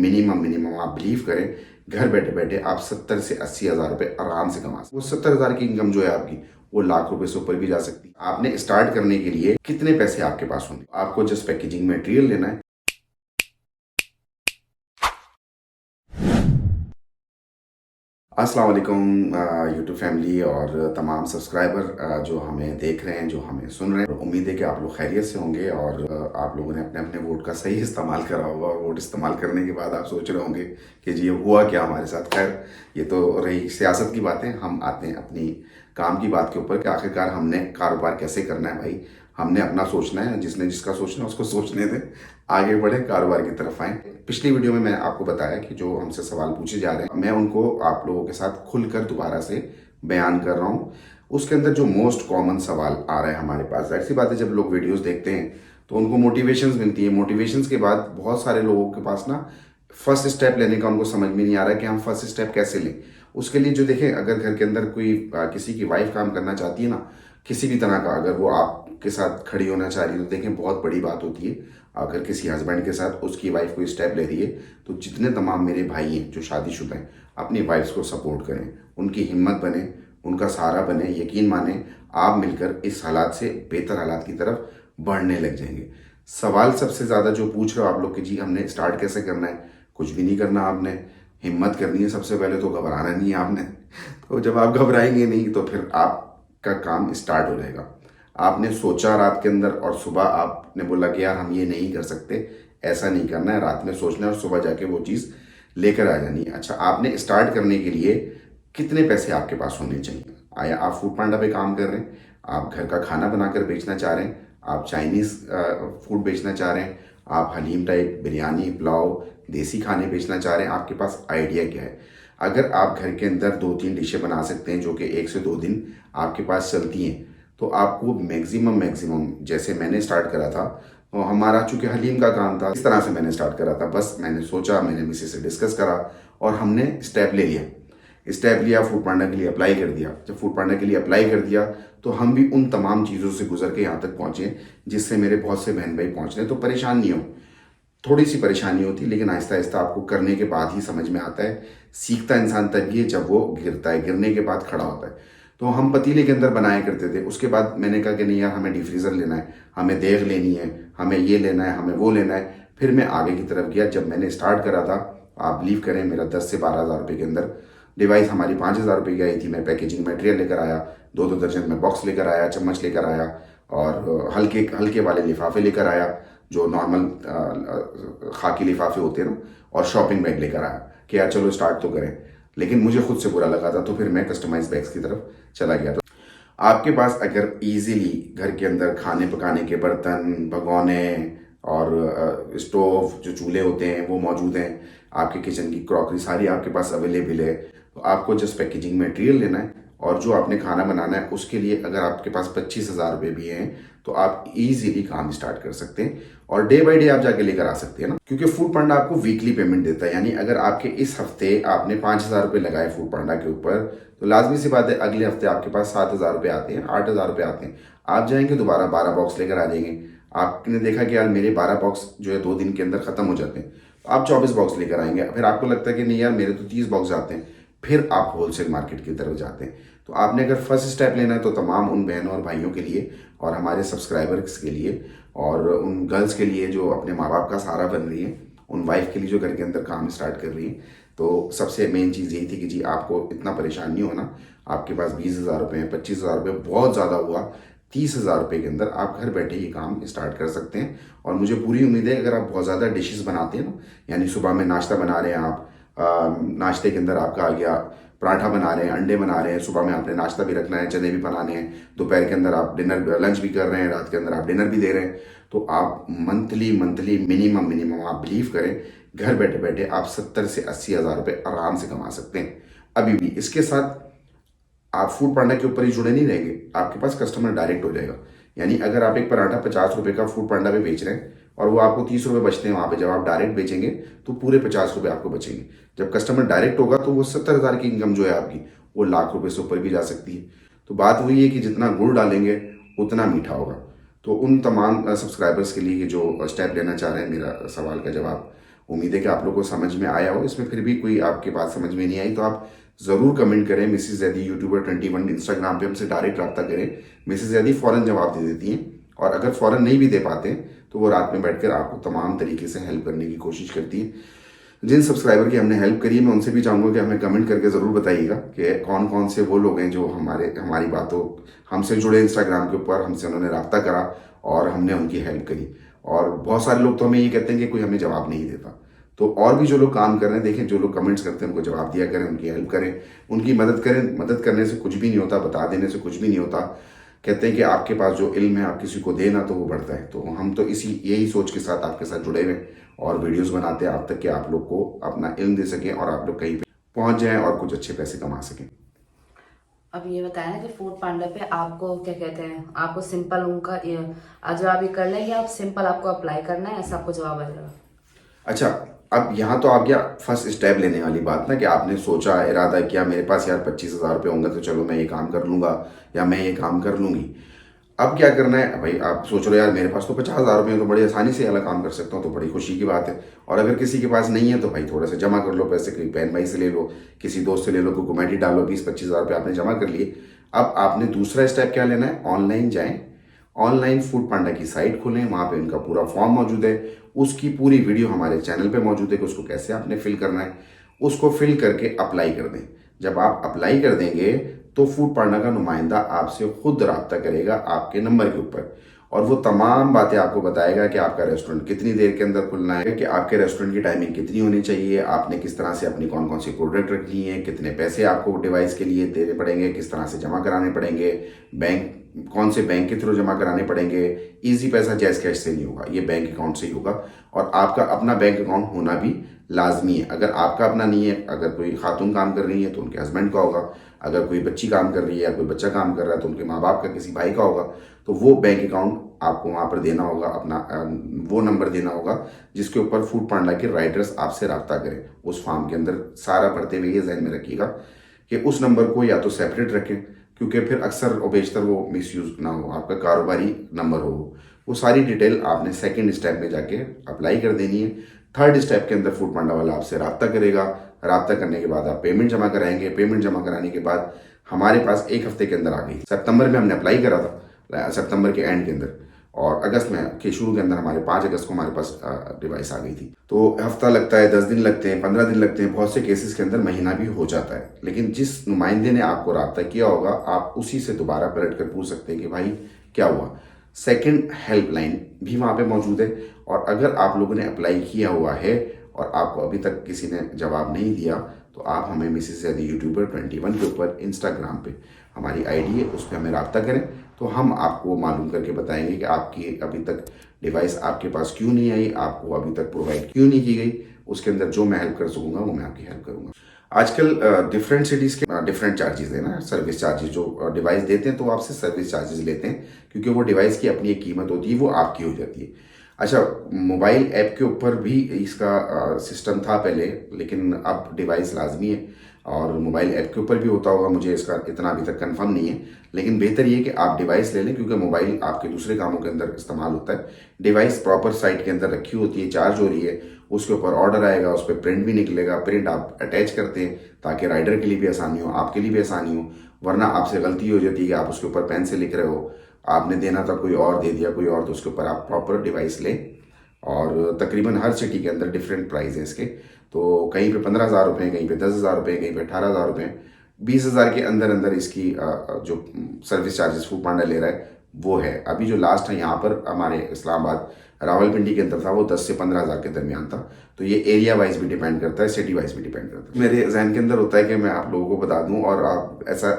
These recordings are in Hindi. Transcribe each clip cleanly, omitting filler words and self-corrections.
मिनिमम आप बिलीव करें, घर बैठे बैठे आप 70 से 80 हज़ार रुपए आराम से कमा सकते। वो 70 हज़ार की इनकम जो है आपकी, वो लाख रुपए से ऊपर भी जा सकती है। आपने स्टार्ट करने के लिए कितने पैसे आपके पास होंगे? आपको जस्ट पैकेजिंग मटेरियल लेना है। अस्सलाम वालेकुम यूट्यूब फैमिली और तमाम सब्सक्राइबर जो हमें देख रहे हैं, जो हमें सुन रहे हैं। उम्मीद है कि आप लोग खैरियत से होंगे और आप लोगों ने अपने अपने वोट का सही इस्तेमाल करा होगा। और वोट इस्तेमाल करने के बाद आप सोच रहे होंगे कि जी ये हुआ क्या हमारे साथ। खैर, ये तो रही सियासत की बातें। हम आते हैं अपनी काम की बात के ऊपर कि आखिरकार हमने कारोबार कैसे करना है। भाई, हमने अपना सोचना है, जिसने जिसका सोचना है उसको सोचने दें, आगे बढ़े, कारोबार की तरफ आए। पिछली वीडियो में मैंने आपको बताया कि जो हमसे सवाल पूछे जा रहे हैं, मैं उनको आप लोगों के साथ खुलकर दोबारा से बयान कर रहा हूँ। उसके अंदर जो मोस्ट कॉमन सवाल आ रहा है हमारे पास, ऐसी बात है, जब लोग वीडियोस देखते हैं तो उनको मोटिवेशंस मिलती है। मोटिवेशंस के बाद बहुत सारे लोगों के पास ना फर्स्ट स्टेप लेने का उनको समझ में नहीं आ रहा है कि हम फर्स्ट स्टेप कैसे लें। उसके लिए जो देखें, अगर घर के अंदर कोई किसी की वाइफ काम करना चाहती है ना, किसी भी तरह का, अगर वो आपके साथ खड़ी होना चाह रही है तो देखें बहुत बड़ी बात होती है। अगर किसी हस्बैंड के साथ उसकी वाइफ कोई स्टेप ले रही है तो जितने तमाम मेरे भाई हैं जो शादीशुदा हैं, अपनी वाइफ्स को सपोर्ट करें, उनकी हिम्मत बने, उनका सहारा बने। यकीन माने, आप मिलकर इस हालात से बेहतर हालात की तरफ बढ़ने लग जाएंगे। सवाल सबसे ज़्यादा जो पूछ रहे हो आप लोग कि जी हमने स्टार्ट कैसे करना है, कुछ भी नहीं करना आपने, हिम्मत करनी है। सबसे पहले तो घबराना नहीं है आपने। तो जब आप घबराएंगे नहीं तो फिर आपका काम स्टार्ट हो जाएगा। आपने सोचा रात के अंदर और सुबह आपने बोला कि यार हम ये नहीं कर सकते, ऐसा नहीं करना है। रात में सोचना है और सुबह जाके वो चीज़ लेकर आ जानी है। अच्छा, आपने स्टार्ट करने के लिए कितने पैसे आपके पास होने चाहिए? आया आप फूड पांडा पे काम कर रहे हैं, आप घर का खाना बनाकर बेचना चाह रहे हैं, आप चाइनीज़ फूड बेचना चाह रहे हैं, आप हलीम टाइप, बिरयानी, पुलाव, देसी खाने बेचना चाह रहे हैं, आपके पास आइडिया क्या है? अगर आप घर के अंदर 2-3 डिशें बना सकते हैं जो कि 1 से 2 दिन आपके पास चलती हैं, तो आपको मैक्सिमम जैसे मैंने स्टार्ट करा था, तो हमारा चूंकि हलीम का काम था, इस तरह से मैंने स्टार्ट करा था। बस मैंने सोचा, मैंने मिसेस से डिस्कस करा और हमने स्टेप ले लिया। स्टेप लिया, फूड पांडा के लिए अप्लाई कर दिया। जब फूड पांडा के लिए अप्लाई कर दिया तो हम भी उन तमाम चीज़ों से गुजर के यहाँ तक पहुँचे जिससे मेरे बहुत से बहन भाई पहुँच रहे। तो परेशान नहीं हो, थोड़ी सी परेशानी होती है, लेकिन आहिस्ता आहिस्ता आपको करने के बाद ही समझ में आता है। सीखता इंसान तभी है जब वो गिरता है, गिरने के बाद खड़ा होता है। तो हम पतीले के अंदर बनाया करते थे। उसके बाद मैंने कहा कि नहीं यार, हमें डीफ्रीज़र लेना है, हमें देग लेनी है, हमें ये लेना है, हमें वो लेना है। फिर मैं आगे की तरफ गया। जब मैंने स्टार्ट करा था, आप बिलीव करें, मेरा 10 से 12 हज़ार रुपये के अंदर डिवाइस हमारी 5 हज़ार रुपये की आई थी। मैं पैकेजिंग मटेरियल लेकर आया, 2-2 दर्जन में बॉक्स लेकर आया, चम्मच लेकर आया और हल्के हल्के वाले लिफाफे लेकर आया, जो नॉर्मल खाकी लिफाफे होते हैं ना, और शॉपिंग बैग लेकर आया कि यार चलो स्टार्ट तो करें। लेकिन मुझे खुद से बुरा लगा था, तो फिर मैं कस्टमाइज बैग्स की तरफ चला गया। तो आपके पास अगर इजीली घर के अंदर खाने पकाने के बर्तन, भगोने और स्टोव, जो चूल्हे होते हैं वो मौजूद हैं, आपके किचन की क्रॉकरी सारी आपके पास अवेलेबल है, तो आपको जस्ट पैकेजिंग मटेरियल लेना है। और जो आपने खाना बनाना है उसके लिए अगर आपके पास 25 हज़ार रुपये भी हैं तो आप इजीली काम स्टार्ट कर सकते हैं और डे बाय डे आप जाके लेकर आ सकते हैं ना, क्योंकि फूड पांडा आपको वीकली पेमेंट देता है। यानी अगर आपके इस हफ्ते आपने 5 हज़ार रुपये लगाए फूड पांडा के ऊपर, तो लाजमी सी बात है अगले हफ्ते आपके पास 7 हज़ार रुपये आते हैं, 8 हज़ार रुपये आते हैं। आप जाएंगे दोबारा 12 बॉक्स लेकर आ जाएंगे। आपने देखा कि यार मेरे 12 बॉक्स जो है 2 दिन के अंदर खत्म हो जाते हैं, तो आप 24 बॉक्स लेकर आएंगे। फिर आपको लगता है कि नहीं यार मेरे तो 30 बॉक्स आते हैं, फिर आप होलसेल मार्केट की तरफ जाते हैं। तो आपने अगर फर्स्ट स्टेप लेना है तो तमाम उन बहनों और भाइयों के लिए और हमारे सब्सक्राइबर्स के लिए और उन गर्ल्स के लिए जो अपने माँ बाप का सहारा बन रही है, उन वाइफ के लिए जो घर के अंदर काम स्टार्ट कर रही है, तो सबसे मेन चीज़ यही थी कि जी आपको इतना परेशान नहीं होना। आपके पास 20 हज़ार रुपये, 25 हज़ार रुपये बहुत ज़्यादा हुआ, 30 हज़ार रुपये के अंदर आप घर बैठे ये काम स्टार्ट कर सकते हैं। और मुझे पूरी उम्मीद है अगर आप बहुत ज़्यादा डिशेस बनाते हैं ना, यानी सुबह में नाश्ता बना रहे हैं आप, नाश्ते के अंदर आपका आ गया पराठा बना रहे हैं, अंडे बना रहे हैं, सुबह में आपने नाश्ता भी रखना है, चने भी बनाने हैं, दोपहर के अंदर आप डिनर लंच भी कर रहे हैं, रात के अंदर आप डिनर भी दे रहे हैं, तो आप मंथली मिनिमम आप बिलीव करें, घर बैठे बैठे आप 70 से 80 हज़ार रुपये आराम से कमा सकते हैं अभी भी। इसके साथ आप फूड पांडा के ऊपर ही जुड़े नहीं रहेंगे, आपके पास कस्टमर डायरेक्ट हो जाएगा। यानी अगर आप एक पराठा 50 रुपये का फूड पांडा पे बेच रहे हैं और वो आपको 30 रुपये बचते हैं वहाँ पे, जब आप डायरेक्ट बेचेंगे तो पूरे 50 रुपये आपको बचेंगे। जब कस्टमर डायरेक्ट होगा तो वो 70 हज़ार की इनकम जो है आपकी, वो लाख रुपये से ऊपर भी जा सकती है। तो बात वही है कि जितना गुड़ डालेंगे उतना मीठा होगा। तो उन तमाम सब्सक्राइबर्स के लिए जो स्टेप लेना चाह रहे हैं, मेरा सवाल का जवाब उम्मीद है कि आप लोगों को समझ में आया हो। इसमें फिर भी कोई आपके बात समझ में नहीं आई तो आप ज़रूर कमेंट करें। मिसेस जैदी यूट्यूबर 21 इंस्टाग्राम पे हमसे डायरेक्ट रब्ता करें। मिसेस जैदी फ़ौरन जवाब दे देती हैं, और अगर फ़ौरन नहीं भी दे पाते तो वो रात में बैठकर आपको तमाम तरीके से हेल्प करने की कोशिश करती है। जिन सब्सक्राइबर की हमने हेल्प करी है, मैं उनसे भी चाहूँगा कि हमें कमेंट करके ज़रूर बताइएगा कि कौन कौन से वो लोग हैं जो हमारी बातों हमसे जुड़े इंस्टाग्राम के ऊपर, हमसे उन्होंने रब्ता करा और हमने उनकी हेल्प करी। और बहुत सारे लोग तो हमें ये कहते हैं कि कोई हमें जवाब नहीं देता। तो और भी जो लोग काम कर रहे हैं, देखें, जो लोग कमेंट्स करते हैं उनको जवाब दिया करें, उनकी हेल्प करें, उनकी मदद करें। मदद करने से कुछ भी नहीं होता, बता देने से कुछ भी नहीं होता। कहते हैं कि आपके पास जो इल्म है आप किसी को देना तो वो बढ़ता है। तो हम तो यही सोच के साथ आपके साथ जुड़े हुए और वीडियोस बनाते हैं आप तक कि आप लोग को अपना इल्म दे सकें और आप लोग कहीं पे पहुंच जाएं और कुछ अच्छे पैसे कमा सकें। अब ये बताया ना कि फूड पांडा पे आपको क्या कहते हैं, आपको सिंपल उनका जवाब ये करना है या आप सिंपल आपको अप्लाई करना है, ऐसा आपको जवाब आ जाएगा। अच्छा, अब यहाँ तो आ गया फर्स्ट स्टेप लेने वाली बात ना, कि आपने सोचा, इरादा किया मेरे पास यार 25,000 रुपये होंगे तो चलो मैं ये काम कर लूँगा या मैं ये काम कर लूँगी। अब क्या करना है भाई, आप सोच रहे हो यार मेरे पास तो 50,000 रुपये हैं तो बड़ी आसानी से वाला काम कर सकता हूँ, तो बड़ी खुशी की बात है। और अगर किसी के पास नहीं है तो भाई थोड़ा सा जमा कर लो पैसे, कहीं बहन भाई से ले लो, किसी दोस्त से ले लो, कोई कमेटी डालो, 20-25,000 रुपये आपने जमा कर लिए। अब आपने दूसरा स्टेप क्या लेना है, ऑनलाइन जाएं, ऑनलाइन फूड पांडा की साइट खोलें, वहाँ पे उनका पूरा फॉर्म मौजूद है, उसकी पूरी वीडियो हमारे चैनल पे मौजूद है कि उसको कैसे आपने फिल करना है। उसको फिल करके अप्लाई कर दें। जब आप अप्लाई कर देंगे तो फूड पांडा का नुमाइंदा आपसे खुद रब्ता करेगा आपके नंबर के ऊपर, और वो तमाम बातें आपको बताएगा कि आपका रेस्टोरेंट कितनी देर के अंदर खुलना है, कि आपके रेस्टोरेंट की टाइमिंग कितनी होनी चाहिए, आपने किस तरह से अपनी कौन कौन सी प्रोडक्ट रखनी है, कितने पैसे आपको डिवाइस के लिए देने पड़ेंगे, किस तरह से जमा कराने पड़ेंगे, बैंक कौन से बैंक के थ्रू जमा कराने पड़ेंगे। इजी पैसा जैज कैश से नहीं होगा, ये बैंक अकाउंट से ही होगा। और आपका अपना बैंक अकाउंट होना भी लाजमी है। अगर आपका अपना नहीं है, अगर कोई खातून काम कर रही है तो उनके हस्बैंड का होगा, अगर कोई बच्ची काम कर रही है या कोई बच्चा काम कर रहा है तो उनके माँ बाप का, किसी भाई का होगा। तो वो बैंक अकाउंट आपको वहाँ पर देना होगा, अपना वो नंबर देना होगा जिसके ऊपर फूड पांडा के राइडर्स आपसे रब्ता करें। उस फॉर्म के अंदर सारा पढ़ते हुए ये जहन में रखिएगा कि उस नंबर को या तो सेपरेट रखें, क्योंकि फिर अक्सर और बेशतर वो मिसयूज ना हो, आपका कारोबारी नंबर हो। वो सारी डिटेल आपने सेकंड स्टेप में जाके अप्लाई कर देनी है। थर्ड स्टेप के अंदर फूड पांडा वाला आपसे रब्ता करेगा। रब्ता करने के बाद आप पेमेंट जमा कराएंगे। पेमेंट जमा कराने के बाद हमारे पास 1 हफ्ते के अंदर आ गई। सितंबर में हमने अप्लाई करा था, सितंबर के एंड के अंदर, और अगस्त में के शुरू के अंदर हमारे 5 अगस्त को हमारे पास डिवाइस आ गई थी। तो हफ्ता लगता है, 10 दिन लगते हैं, 15 दिन लगते हैं, बहुत से केसेस के अंदर महीना भी हो जाता है। लेकिन जिस नुमाइंदे ने आपको रब्ता किया होगा आप उसी से दोबारा पलट कर पूछ सकते हैं कि भाई क्या हुआ। सेकंड हेल्पलाइन भी वहाँ पे मौजूद है। और अगर आप लोगों ने अप्लाई किया हुआ है और आपको अभी तक किसी ने जवाब नहीं दिया तो आप हमें मिसेस जैदी यूट्यूबर 21 के ऊपर इंस्टाग्राम पे हमारी आईडी है, उस पर हमें रब्ता करें तो हम आपको मालूम करके बताएंगे कि आपकी अभी तक डिवाइस आपके पास क्यों नहीं आई, आपको अभी तक प्रोवाइड क्यों नहीं की गई। उसके अंदर जो मैं हेल्प कर सकूंगा वो मैं आपकी हेल्प करूंगा। आजकल डिफरेंट सिटीज़ के डिफरेंट चार्जेस है ना, सर्विस चार्जेस। जो डिवाइस देते हैं तो वो आपसे सर्विस चार्जेस लेते हैं, क्योंकि वो डिवाइस की अपनी एक कीमत होती है, वो आपकी हो जाती है। अच्छा, मोबाइल ऐप के ऊपर भी इसका सिस्टम था पहले, लेकिन अब डिवाइस लाजमी है, और मोबाइल ऐप के ऊपर भी होता होगा, मुझे इसका इतना अभी तक कंफर्म नहीं है। लेकिन बेहतर ये कि आप डिवाइस ले लें, क्योंकि मोबाइल आपके दूसरे कामों के अंदर इस्तेमाल होता है। डिवाइस प्रॉपर साइट के अंदर रखी होती है, चार्ज हो रही है, उसके ऊपर ऑर्डर आएगा, उस पर प्रिंट भी निकलेगा। प्रिंट आप अटैच करते हैं ताकि राइडर के लिए भी आसानी हो, आपके लिए भी आसानी हो। वरना आपसे गलती हो जाती है कि आप उसके ऊपर पेन से लिख रहे हो, आपने देना था कोई और, दे दिया कोई और, तो उसके ऊपर आप प्रॉपर डिवाइस लें। और तकरीबन हर सिटी के अंदर डिफरेंट प्राइस है इसके। तो कहीं पे 15,000 रुपये, कहीं पे 10,000 रुपये, कहीं पे 18,000 रुपये, 20,000 के अंदर अंदर इसकी जो सर्विस चार्जेस फूड पांडा ले रहा है वो है। अभी जो लास्ट है यहाँ पर हमारे इस्लामाबाद रावलपिंडी के अंदर था, वो 10 से 15,000 के दरमियान था। तो ये एरिया वाइज भी डिपेंड करता है, सिटी वाइज भी डिपेंड करता है। मेरे जहन के अंदर होता है कि मैं आप लोगों को बता दूं, और आप ऐसा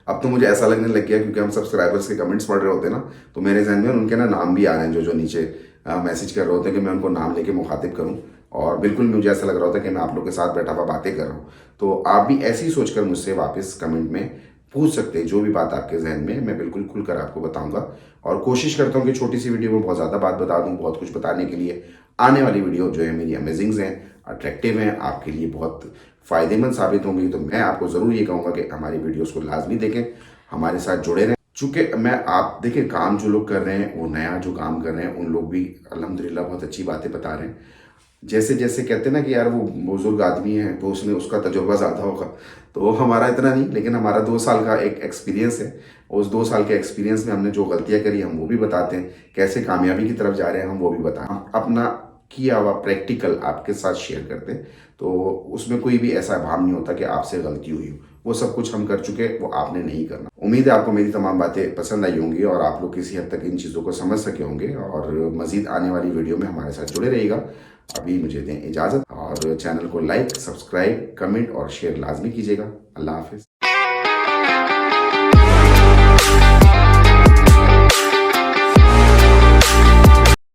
अब तो मुझे ऐसा लगने लग गया, क्योंकि हम सब्सक्राइबर्स के कमेंट्स पढ़ रहे होते हैं ना, तो मेरे जहन में उनके ना नाम भी आ रहे हैं, जो नीचे मैसेज कर रहे होते हैं कि मैं उनको नाम लेके मुखातिब करूं। और बिल्कुल मुझे ऐसा लग रहा होता है कि मैं आप लोग के साथ बैठा हुआ बातें कर रहा हूँ। तो आप भी ऐसे ही सोचकर मुझसे वापस कमेंट में पूछ सकते हैं, जो भी बात आपके जहन में, मैं बिल्कुल खुलकर आपको बताऊंगा। और कोशिश करता हूँ कि छोटी सी वीडियो में बहुत ज़्यादा बात बता दूँ, बहुत कुछ बताने के लिए। आने वाली वीडियो जो है मेरी अमेजिंग्स हैं, अट्रैक्टिव हैं, आपके लिए बहुत फ़ायदेमंद साबित होंगी। तो मैं आपको ज़रूर ये कहूँगा कि हमारी वीडियोज़ को लाजमी देखें, हमारे साथ जुड़े रहें। चूँकि मैं आप देखें, काम जो लोग कर रहे हैं, वो नया जो काम कर रहे हैं, उन लोग भी अल्हम्दुलिल्लाह बहुत अच्छी बातें बता रहे हैं। जैसे जैसे कहते हैं ना कि यार वो बुजुर्ग आदमी है तो उसने उसका तजुर्बा ज़्यादा होगा, तो हमारा इतना नहीं, लेकिन हमारा 2 साल का एक एक्सपीरियंस है। उस 2 साल के एक्सपीरियंस में हमने जो गलतियां करी हम वो भी बताते हैं, कैसे कामयाबी की तरफ जा रहे हैं हम वो भी बताएं, हम अपना किया हुआ प्रैक्टिकल आपके साथ शेयर करते हैं। तो उसमें कोई भी ऐसा भाव नहीं होता कि आपसे गलती हुई हो, वो सब कुछ हम कर चुके, वो आपने नहीं करना। उम्मीद है आपको मेरी तमाम बातें पसंद आई होंगी और आप लोग किसी हद तक इन चीज़ों को समझ सके होंगे, और मज़ीद आने वाली वीडियो में हमारे साथ जुड़े रहिएगा। अभी मुझे दें इजाज़त, और चैनल को लाइक, सब्सक्राइब, कमेंट और शेयर लाजमी कीजिएगा। अल्लाह हाफिज़।